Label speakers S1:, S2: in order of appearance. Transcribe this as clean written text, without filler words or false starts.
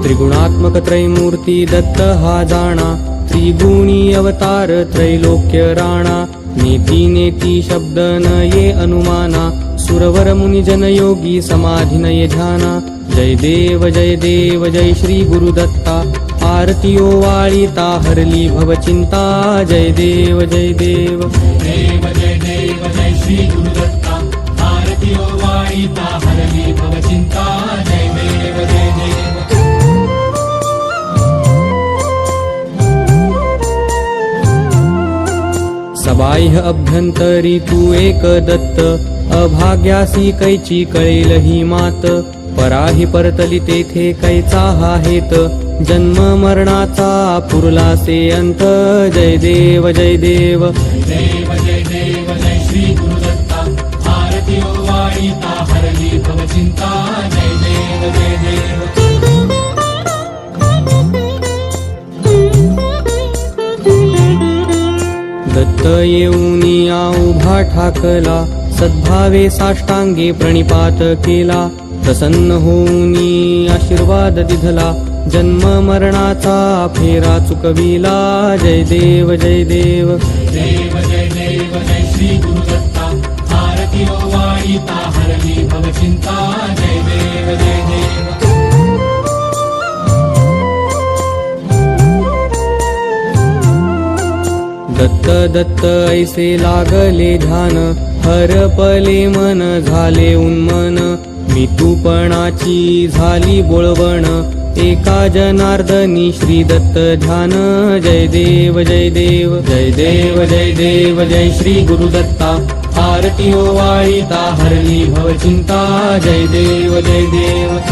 S1: त्रिगुणात्मक त्रैमूर्ती दत्त हा जाणा, त्रिगुणी अवतार त्रैलोक्य राणा। नेती नेती शब्द न ये अनुमाना, सुरवर मुनी जन योगी समाधी न ये ध्याना। जय देव जय श्री गुरुदत्ता, आरती ओवाळीता हरली भवचिंता। जय देव जय देव
S2: जय श्री गुरुदत्ता, आरती ओवाळीता हरली भवचिंता। जय देव जय देव
S1: सबाह्य अभ्यंतरी तू एक दत्त, अभाग्यासी कैची कळेल ही मात। पराही परतली तेथे कैचा हा हेत, जन्म मरणाचा पुरलासे अंत। जय देव जय देव
S2: जय श्री गुरुदत्ता, आरती ओवाळीता हरली भवचिंता। जय देव जय देव
S1: दत्त येऊनी उभा ठाकला, सद्भावे साष्टांगे प्रणिपात केला। प्रसन्न होऊनी आशीर्वाद दिधला, जन्म मरणाचा फेरा चुकविला। जय देव जय देव
S2: जय श्री गुरुदत्ता, आरती ओवाळीता हरली भवचिंता। जय देव जय देव
S1: दत्त दत्त ऐसे लागले ध्यान, हरपले मन झाले उन्मन। मितूपणाची झाली बोळवण, एका जनार्दनी श्री दत्त ध्यान। जय देव जय देव जय श्री गुरुदत्ता, आरती ओवाळीता हरली भवचिंता। जय देव जय देव